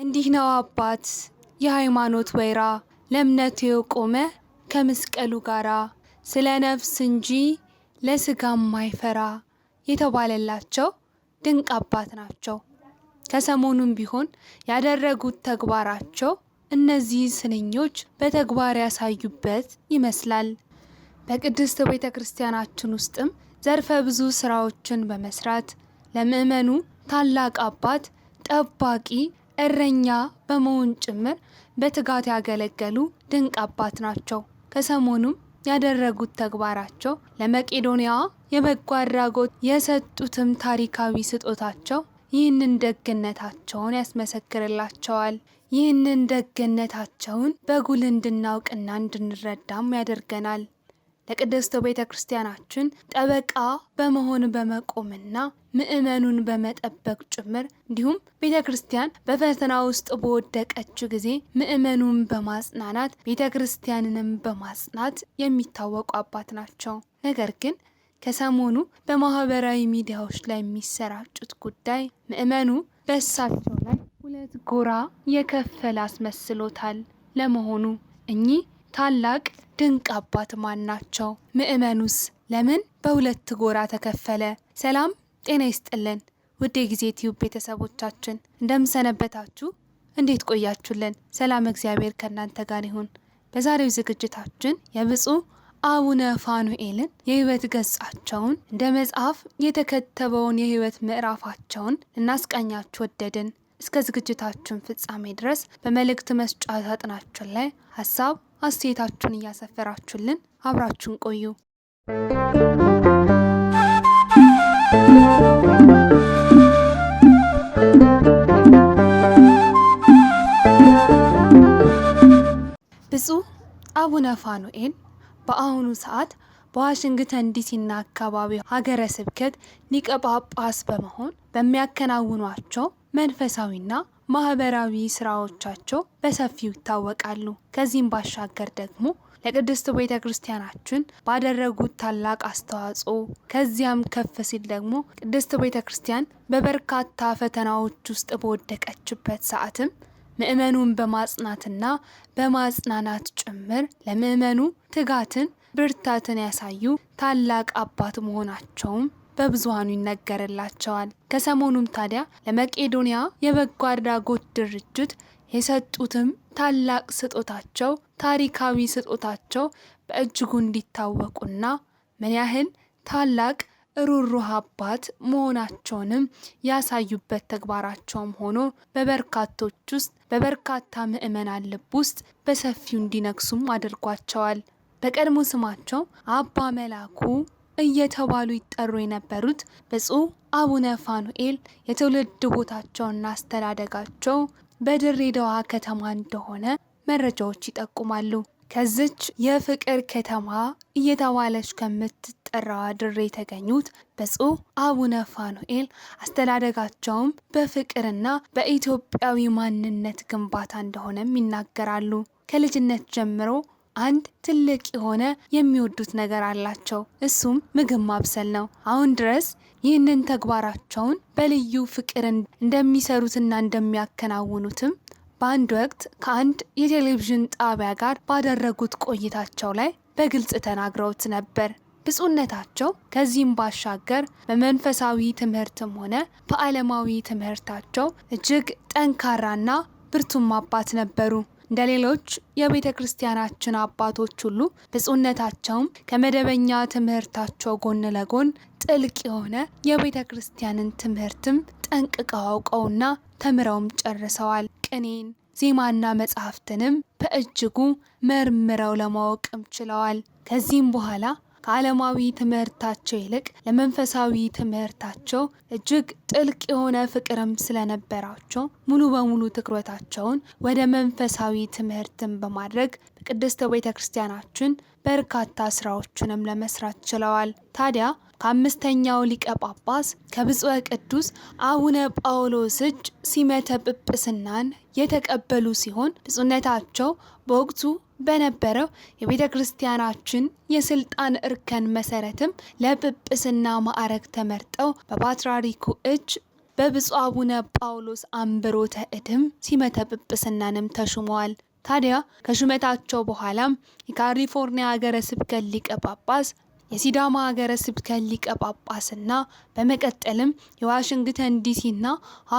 እንዲህ ነው አባት የሃይማኖት ወይራ ለእምነቱ የቆመ ከመስቀሉ ጋራ ስለ ነፍስ እንጂ ለስጋም ማይፈራ የተባለላቸው ድንቅ አባት ናቸው። ከሰሞኑም ቢሆን ያደረጉት ተግባራቸው እነዚህ ስንኞች በተግባር ያሳዩበት ይመስላል። በቅድስት ቤተክርስቲያናችን ውስጥም ዘርፈ ብዙ ስራዎችን በመስራት ለምእመኑ ታላቅ አባት ጠባቂ እረኛ በመሆን ጭምር በትጋት ያገለገሉ ድንቅ አባት ናቸው። ከሰሞኑም ያደረጉት ተግባራቸው ለመቄዶንያ የበጎ አድራጎት የሰጡትም ታሪካዊ ስጦታቸው ይህንን ደግነታቸውን ያስመሰክርላቸዋል። ይህንን ደግነታቸውን በጉል እንድናውቅና እንድንረዳም ያደርገናል። ለቅድስት ቤተክርስቲያናችን ጠበቃ በመሆን በመቆምና ምእመኑን በመጠበቅ ጭምር እንዲሁም ቤተክርስቲያን በፈተና ውስጥ በወደቀች ጊዜ ምእመኑን በማጽናናት ቤተክርስቲያንንም በማጽናት የሚታወቁ አባት ናቸው። ነገር ግን ከሰሞኑ በማህበራዊ ሚዲያዎች ላይ የሚሰራጩት ጉዳይ ምእመኑ በእሳቸው ላይ ሁለት ጎራ የከፈለ አስመስሎታል። ለመሆኑ እኚህ ታላቅ ድንቅ አባት ማን ናቸው? ምእመኑስ ለምን በሁለት ጎራ ተከፈለ? ሰላም ጤና ይስጥልን ውድ የጊዜ ቲዩብ ቤተሰቦቻችን እንደምሰነበታችሁ፣ እንዴት ቆያችሁልን? ሰላም እግዚአብሔር ከእናንተ ጋር ይሁን። በዛሬው ዝግጅታችን የብፁዕ አቡነ ፋኑኤልን የህይወት ገጻቸውን እንደ መጽሐፍ የተከተበውን የህይወት ምዕራፋቸውን እናስቃኛችሁ ወደድን። እስከ ዝግጅታችን ፍጻሜ ድረስ በመልእክት መስጫ ሳጥናችን ላይ ሀሳብ አስተያየታችሁን እያሰፈራችሁልን አብራችሁን ቆዩ። ብፁዕ አቡነ ፋኑኤል በአሁኑ ሰዓት በዋሽንግተን ዲሲና አካባቢው ሀገረ ስብከት ሊቀ ጳጳስ በመሆን በሚያከናውኗቸው መንፈሳዊና ማህበራዊ ስራዎቻቸው በሰፊው ይታወቃሉ። ከዚህም ባሻገር ደግሞ ለቅድስት ቤተክርስቲያናችን ባደረጉት ታላቅ አስተዋጽኦ ከዚያም ከፍ ሲል ደግሞ ቅድስት ቤተክርስቲያን በበርካታ ፈተናዎች ውስጥ በወደቀችበት ሰዓትም ምእመኑን በማጽናትና በማጽናናት ጭምር ለምእመኑ ትጋትን ብርታትን ያሳዩ ታላቅ አባት መሆናቸውም በብዙሃኑ ይነገርላቸዋል። ከሰሞኑም ታዲያ ለመቄዶንያ የበጎ አድራጎት ድርጅት የሰጡትም ታላቅ ስጦታቸው ታሪካዊ ስጦታቸው በእጅጉ እንዲታወቁና ምን ያህል ታላቅ ሩሩህ አባት መሆናቸውንም ያሳዩበት ተግባራቸውም ሆኖ በበርካቶች ውስጥ በበርካታ ምእመናን ልብ ውስጥ በሰፊው እንዲነግሱም አድርጓቸዋል። በቀድሞ ስማቸው አባ መላኩ እየተባሉ ይጠሩ የነበሩት ብፁዕ አቡነ ፋኑኤል የትውልድ ቦታቸውና አስተዳደጋቸው በድሬዳዋ ከተማ እንደሆነ መረጃዎች ይጠቁማሉ። ከዚች የፍቅር ከተማ እየተባለች ከምትጠራዋ ድሬ የተገኙት ብፁዕ አቡነ ፋኑኤል አስተዳደጋቸውም በፍቅርና በኢትዮጵያዊ ማንነት ግንባታ እንደሆነም ይናገራሉ። ከልጅነት ጀምሮ አንድ ትልቅ የሆነ የሚወዱት ነገር አላቸው። እሱም ምግብ ማብሰል ነው። አሁን ድረስ ይህንን ተግባራቸውን በልዩ ፍቅር እንደሚሰሩትና እንደሚያከናውኑትም በአንድ ወቅት ከአንድ የቴሌቪዥን ጣቢያ ጋር ባደረጉት ቆይታቸው ላይ በግልጽ ተናግረውት ነበር። ብፁዕነታቸው ከዚህም ባሻገር በመንፈሳዊ ትምህርትም ሆነ በዓለማዊ ትምህርታቸው እጅግ ጠንካራና ብርቱም አባት ነበሩ። እንደ ሌሎች የቤተ ክርስቲያናችን አባቶች ሁሉ ብፁዕነታቸውም ከመደበኛ ትምህርታቸው ጎን ለጎን ጥልቅ የሆነ የቤተ ክርስቲያንን ትምህርትም ጠንቅቀው አውቀውና ተምረውም ጨርሰዋል። ቅኔን፣ ዜማና መጽሐፍትንም በእጅጉ መርምረው ለማወቅም ችለዋል። ከዚህም በኋላ ከዓለማዊ ትምህርታቸው ይልቅ ለመንፈሳዊ ትምህርታቸው እጅግ ጥልቅ የሆነ ፍቅርም ስለነበራቸው ሙሉ በሙሉ ትኩረታቸውን ወደ መንፈሳዊ ትምህርትን በማድረግ በቅድስት ቤተክርስቲያናችን በርካታ ስራዎችንም ለመስራት ችለዋል። ታዲያ ከአምስተኛው ሊቀ ጳጳስ ከብፁዕ ቅዱስ አቡነ ጳውሎስ እጅ ሲመተ ጵጵስናን የተቀበሉ ሲሆን ብፁዕነታቸው በወቅቱ በነበረው የቤተ ክርስቲያናችን የስልጣን እርከን መሰረትም ለጵጵስና ማዕረግ ተመርጠው በፓትርያርኩ እጅ በብፁዕ አቡነ ጳውሎስ አንብሮተ እድም ሲመተ ጵጵስናንም ተሹመዋል። ታዲያ ከሹመታቸው በኋላም የካሊፎርኒያ ሀገረ ስብከት ሊቀ ጳጳስ፣ የሲዳማ ሀገረ ስብከት ሊቀ ጳጳስና በመቀጠልም የዋሽንግተን ዲሲና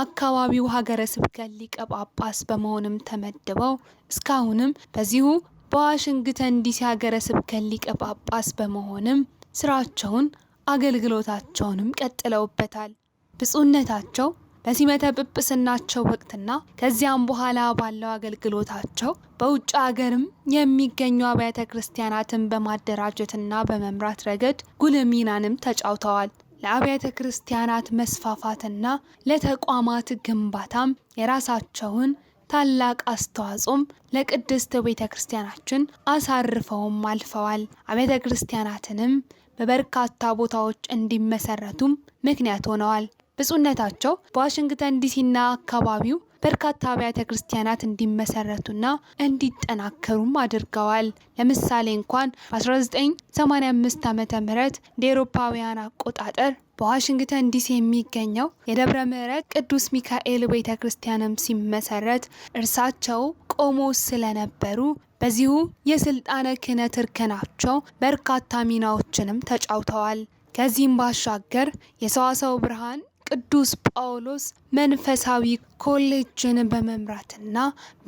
አካባቢው ሀገረ ስብከት ሊቀ ጳጳስ በመሆንም ተመድበው እስካሁንም በዚሁ በዋሽንግተን ዲሲ ሀገረ ስብከት ሊቀ ጳጳስ በመሆንም ስራቸውን አገልግሎታቸውንም ቀጥለውበታል። ብፁዕነታቸው በሲመተ ጵጵስናቸው ወቅትና ከዚያም በኋላ ባለው አገልግሎታቸው በውጭ ሀገርም የሚገኙ አብያተ ክርስቲያናትን በማደራጀትና በመምራት ረገድ ጉልህ ሚናንም ተጫውተዋል። ለአብያተ ክርስቲያናት መስፋፋትና ለተቋማት ግንባታም የራሳቸውን ታላቅ አስተዋጽኦም ለቅድስት ቤተ ክርስቲያናችን አሳርፈውም አልፈዋል። አብያተ ክርስቲያናትንም በበርካታ ቦታዎች እንዲመሰረቱም ምክንያት ሆነዋል። ብፁዕነታቸው በዋሽንግተን ዲሲና አካባቢው በርካታ አብያተ ክርስቲያናት እንዲመሰረቱና እንዲጠናከሩም አድርገዋል። ለምሳሌ እንኳን በ1985 ዓመተ ምህረት እንደ አውሮፓውያን አቆጣጠር በዋሽንግተን ዲሲ የሚገኘው የደብረ ምሕረት ቅዱስ ሚካኤል ቤተ ክርስቲያንም ሲመሰረት እርሳቸው ቆሞስ ስለነበሩ በዚሁ የስልጣነ ክህነት እርከናቸው በርካታ ሚናዎችንም ተጫውተዋል። ከዚህም ባሻገር የሰዋስወ ብርሃን ቅዱስ ጳውሎስ መንፈሳዊ ኮሌጅን በመምራትና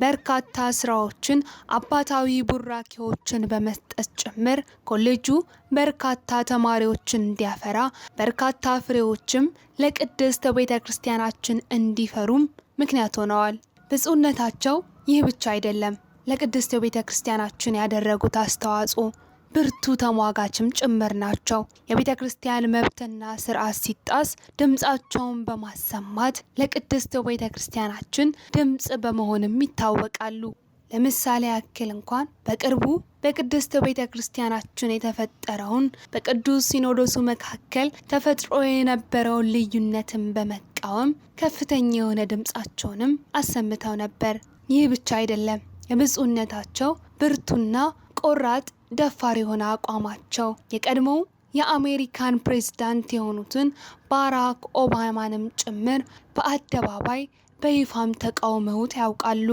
በርካታ ስራዎችን አባታዊ ቡራኬዎችን በመስጠት ጭምር ኮሌጁ በርካታ ተማሪዎችን እንዲያፈራ በርካታ ፍሬዎችም ለቅድስት ቤተ ክርስቲያናችን እንዲፈሩም ምክንያት ሆነዋል። ብፁዕነታቸው ይህ ብቻ አይደለም፣ ለቅድስት ቤተ ክርስቲያናችን ያደረጉት አስተዋጽኦ ብርቱ ተሟጋችም ጭምር ናቸው። የቤተ ክርስቲያን መብትና ስርዓት ሲጣስ ድምጻቸውን በማሰማት ለቅድስት ቤተ ክርስቲያናችን ድምጽ በመሆንም ይታወቃሉ። ለምሳሌ ያክል እንኳን በቅርቡ በቅድስት ቤተ ክርስቲያናችን የተፈጠረውን በቅዱስ ሲኖዶሱ መካከል ተፈጥሮ የነበረውን ልዩነትን በመቃወም ከፍተኛ የሆነ ድምጻቸውንም አሰምተው ነበር። ይህ ብቻ አይደለም፣ የብፁዕነታቸው ብርቱና ቆራጥ ደፋር የሆነ አቋማቸው የቀድሞው የአሜሪካን ፕሬዝዳንት የሆኑትን ባራክ ኦባማንም ጭምር በአደባባይ በይፋም ተቃውመውት ያውቃሉ።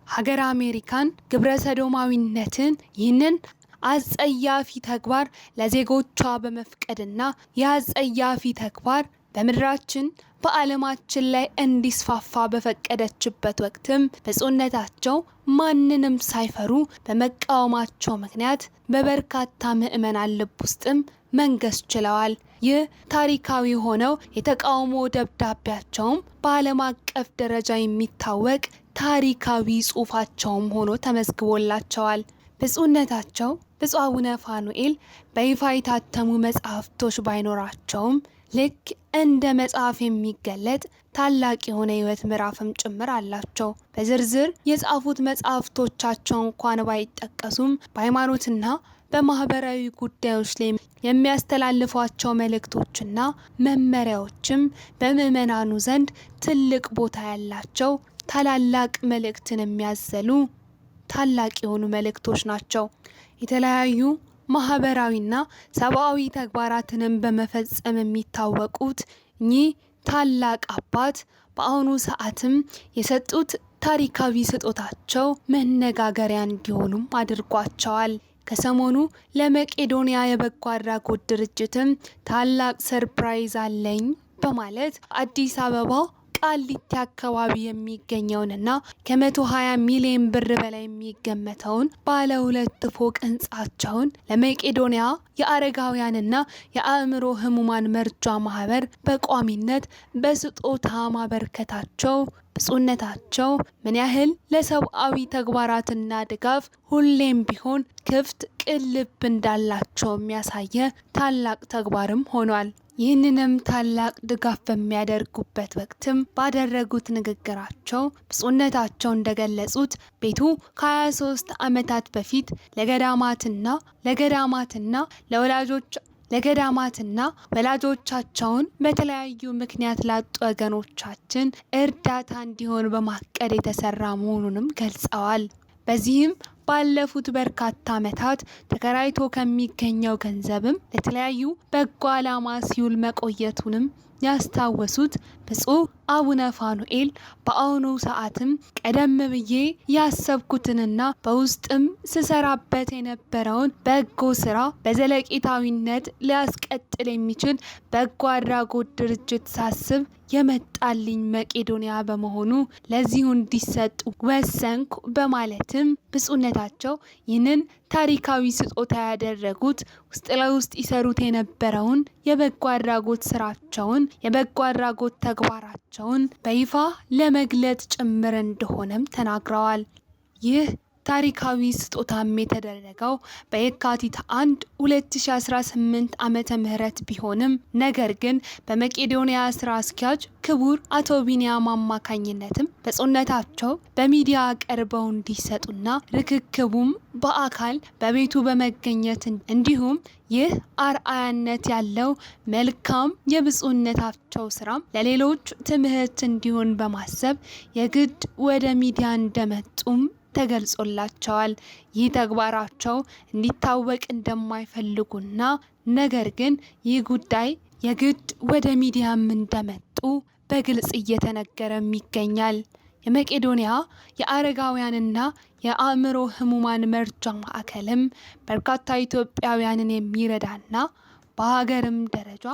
ሀገር አሜሪካን ግብረ ሰዶማዊነትን ይህንን አጸያፊ ተግባር ለዜጎቿ በመፍቀድና የአጸያፊ ተግባር በምድራችን በዓለማችን ላይ እንዲስፋፋ በፈቀደችበት ወቅትም ብፁዕነታቸው ማንንም ሳይፈሩ በመቃወማቸው ምክንያት በበርካታ ምዕመናን ልብ ውስጥም መንገስ ችለዋል። ይህ ታሪካዊ ሆነው የተቃውሞ ደብዳቤያቸውም በዓለም አቀፍ ደረጃ የሚታወቅ ታሪካዊ ጽሑፋቸውም ሆኖ ተመዝግቦላቸዋል። ብፁዕነታቸው ብፁዕ አቡነ ፋኑኤል በይፋ የታተሙ መጽሐፍቶች ባይኖራቸውም ልክ እንደ መጽሐፍ የሚገለጥ ታላቅ የሆነ የሕይወት ምዕራፍም ጭምር አላቸው። በዝርዝር የጻፉት መጽሐፍቶቻቸው እንኳን ባይጠቀሱም በሃይማኖትና በማህበራዊ ጉዳዮች ላይ የሚያስተላልፏቸው መልእክቶችና መመሪያዎችም በምዕመናኑ ዘንድ ትልቅ ቦታ ያላቸው ታላላቅ መልእክትን የሚያዘሉ ታላቅ የሆኑ መልእክቶች ናቸው። የተለያዩ ማህበራዊና ሰብአዊ ተግባራትንም በመፈጸም የሚታወቁት እኚህ ታላቅ አባት በአሁኑ ሰዓትም የሰጡት ታሪካዊ ስጦታቸው መነጋገሪያ እንዲሆኑም አድርጓቸዋል። ከሰሞኑ ለመቄዶንያ የበጎ አድራጎት ድርጅትም ታላቅ ሰርፕራይዝ አለኝ በማለት አዲስ አበባ ቃሊቲ አካባቢ የሚገኘውንና ከ120 ሚሊዮን ብር በላይ የሚገመተውን ባለ 2 ፎቅ ህንጻቸውን ለመቄዶንያ የአረጋውያንና የአእምሮ ህሙማን መርጃ ማህበር በቋሚነት በስጦታ ማበርከታቸው ብፁዕነታቸው ምን ያህል ለሰብአዊ ተግባራትና ድጋፍ ሁሌም ቢሆን ክፍት ቅልብ እንዳላቸው የሚያሳየ ታላቅ ተግባርም ሆኗል። ይህንንም ታላቅ ድጋፍ በሚያደርጉበት ወቅትም ባደረጉት ንግግራቸው ብፁዕነታቸው እንደገለጹት ቤቱ ከ23 ዓመታት በፊት ለገዳማትና ወላጆቻቸውን በተለያዩ ምክንያት ላጡ ወገኖቻችን እርዳታ እንዲሆን በማቀድ የተሰራ መሆኑንም ገልጸዋል። በዚህም ባለፉት በርካታ ዓመታት ተከራይቶ ከሚገኘው ገንዘብም ለተለያዩ በጎ ዓላማ ሲውል መቆየቱንም ያስታወሱት ብፁዕ አቡነ ፋኑኤል በአሁኑ ሰዓትም ቀደም ብዬ ያሰብኩትንና በውስጥም ስሰራበት የነበረውን በጎ ስራ በዘለቂታዊነት ሊያስቀጥል የሚችል በጎ አድራጎት ድርጅት ሳስብ የመጣልኝ መቄዶንያ በመሆኑ ለዚሁ እንዲሰጡ ወሰንኩ በማለትም ብፁዕነታቸው ይህንን ታሪካዊ ስጦታ ያደረጉት ውስጥ ለውስጥ ይሰሩት የነበረውን የበጎ አድራጎት ስራቸውን የበጎ አድራጎት ተግባራቸውን በይፋ ለመግለጽ ጭምር እንደሆነም ተናግረዋል። ይህ ታሪካዊ ስጦታም የተደረገው በየካቲት 1 2018 ዓመተ ምህረት ቢሆንም ነገር ግን በመቄዶንያ ስራ አስኪያጅ ክቡር አቶ ቢንያም አማካኝነትም ብፁዕነታቸው በሚዲያ ቀርበው እንዲሰጡና ርክክቡም በአካል በቤቱ በመገኘት እንዲሁም ይህ አርአያነት ያለው መልካም የብፁዕነታቸው ስራም ለሌሎች ትምህርት እንዲሆን በማሰብ የግድ ወደ ሚዲያ እንደመጡም ተገልጾላቸዋል። ይህ ተግባራቸው እንዲታወቅ እንደማይፈልጉና ነገር ግን ይህ ጉዳይ የግድ ወደ ሚዲያም እንደመጡ በግልጽ እየተነገረም ይገኛል። የመቄዶንያ የአረጋውያንና የአእምሮ ህሙማን መርጃ ማዕከልም በርካታ ኢትዮጵያውያንን የሚረዳና በሀገርም ደረጃ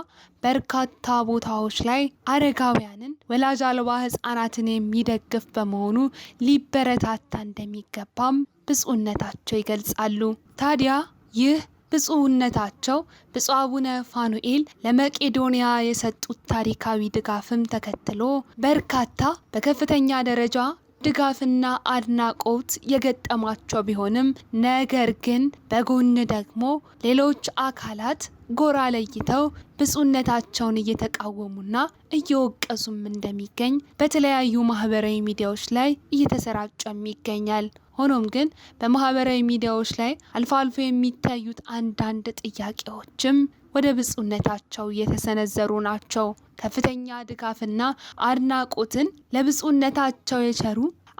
በርካታ ቦታዎች ላይ አረጋውያንን ወላጅ አልባ ህጻናትን የሚደግፍ በመሆኑ ሊበረታታ እንደሚገባም ብፁዕነታቸው ይገልጻሉ። ታዲያ ይህ ብፁዕነታቸው ብፁዕ አቡነ ፋኑኤል ለመቄዶንያ የሰጡት ታሪካዊ ድጋፍም ተከትሎ በርካታ በከፍተኛ ደረጃ ድጋፍና አድናቆት የገጠማቸው ቢሆንም ነገር ግን በጎን ደግሞ ሌሎች አካላት ጎራ ለይተው ብፁዕነታቸውን እየተቃወሙና እየወቀሱም እንደሚገኝ በተለያዩ ማህበራዊ ሚዲያዎች ላይ እየተሰራጨም ይገኛል። ሆኖም ግን በማህበራዊ ሚዲያዎች ላይ አልፎ አልፎ የሚታዩት አንዳንድ ጥያቄዎችም ወደ ብፁዕነታቸው እየተሰነዘሩ ናቸው። ከፍተኛ ድጋፍና አድናቆትን ለብፁዕነታቸው የቸሩ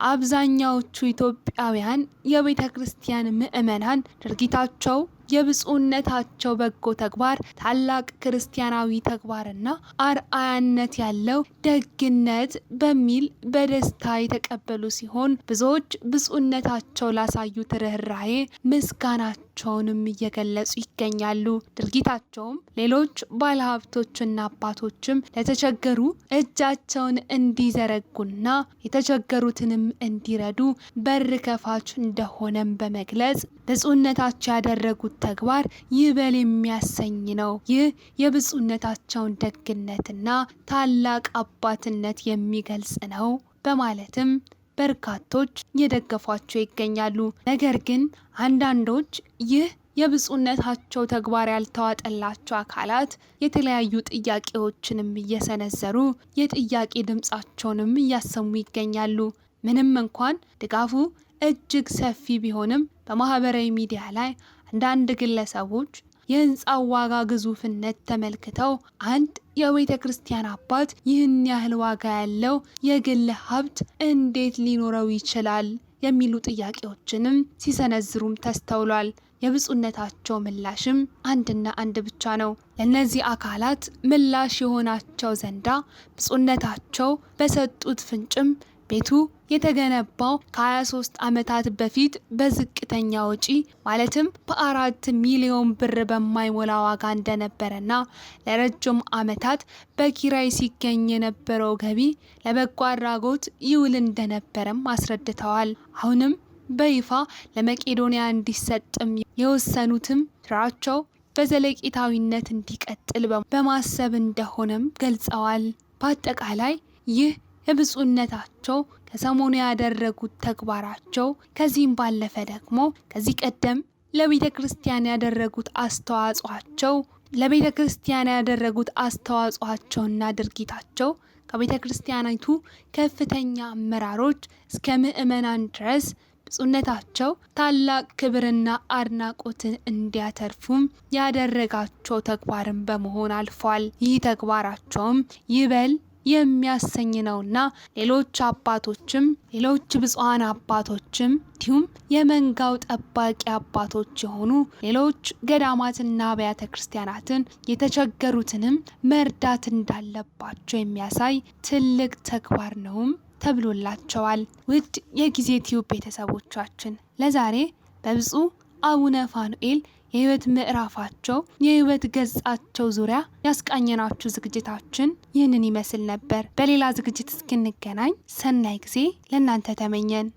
አብዛኛዎቹ ኢትዮጵያውያን የቤተ ክርስቲያን ምዕመናን ድርጊታቸው የብፁዕነታቸው በጎ ተግባር ታላቅ ክርስቲያናዊ ተግባርና አርአያነት ያለው ደግነት በሚል በደስታ የተቀበሉ ሲሆን ብዙዎች ብፁዕነታቸው ላሳዩት ርኅራኄ ምስጋናቸውንም እየገለጹ ይገኛሉ። ድርጊታቸውም ሌሎች ባለሀብቶችና አባቶችም ለተቸገሩ እጃቸውን እንዲዘረጉና የተቸገሩትንም እንዲረዱ በር ከፋች እንደሆነም በመግለጽ ብፁዕነታቸው ያደረጉት ተግባር ይበል የሚያሰኝ ነው። ይህ የብፁዕነታቸውን ደግነትና ታላቅ አባትነት የሚገልጽ ነው በማለትም በርካቶች እየደገፏቸው ይገኛሉ። ነገር ግን አንዳንዶች ይህ የብፁዕነታቸው ተግባር ያልተዋጠላቸው አካላት የተለያዩ ጥያቄዎችንም እየሰነዘሩ የጥያቄ ድምጻቸውንም እያሰሙ ይገኛሉ። ምንም እንኳን ድጋፉ እጅግ ሰፊ ቢሆንም በማህበራዊ ሚዲያ ላይ አንዳንድ ግለሰቦች የህንፃው ዋጋ ግዙፍነት ተመልክተው አንድ የቤተ ክርስቲያን አባት ይህን ያህል ዋጋ ያለው የግል ሀብት እንዴት ሊኖረው ይችላል የሚሉ ጥያቄዎችንም ሲሰነዝሩም ተስተውሏል። የብፁዕነታቸው ምላሽም አንድና አንድ ብቻ ነው። ለእነዚህ አካላት ምላሽ የሆናቸው ዘንዳ ብፁዕነታቸው በሰጡት ፍንጭም ቤቱ የተገነባው ከ23 ዓመታት በፊት በዝቅተኛ ወጪ ማለትም በ4 ሚሊዮን ብር በማይሞላ ዋጋ እንደነበረና ለረጅም ዓመታት በኪራይ ሲገኝ የነበረው ገቢ ለበጎ አድራጎት ይውል እንደነበረም አስረድተዋል። አሁንም በይፋ ለመቄዶንያ እንዲሰጥም የወሰኑትም ስራቸው በዘለቂታዊነት እንዲቀጥል በማሰብ እንደሆነም ገልጸዋል። በአጠቃላይ ይህ የብፁዕነታቸው ከሰሞኑ ያደረጉት ተግባራቸው ከዚህም ባለፈ ደግሞ ከዚህ ቀደም ለቤተ ክርስቲያን ያደረጉት አስተዋጽኦአቸውና ድርጊታቸው ከቤተ ክርስቲያኒቱ ከፍተኛ አመራሮች እስከ ምዕመናን ድረስ ብፁዕነታቸው ታላቅ ክብርና አድናቆትን እንዲያተርፉም ያደረጋቸው ተግባርን በመሆን አልፏል። ይህ ተግባራቸውም ይበል የሚያሰኝ ነውና ሌሎች አባቶችም ሌሎች ብፁዓን አባቶችም እንዲሁም የመንጋው ጠባቂ አባቶች የሆኑ ሌሎች ገዳማትና አብያተ ክርስቲያናትን የተቸገሩትንም መርዳት እንዳለባቸው የሚያሳይ ትልቅ ተግባር ነውም ተብሎላቸዋል። ውድ የጊዜ ቲዩብ ቤተሰቦቻችን ለዛሬ በብፁዕ አቡነ ፋኑኤል የህይወት ምዕራፋቸው የህይወት ገጻቸው ዙሪያ ያስቃኘናችሁ ዝግጅታችን ይህንን ይመስል ነበር። በሌላ ዝግጅት እስክንገናኝ ሰናይ ጊዜ ለእናንተ ተመኘን።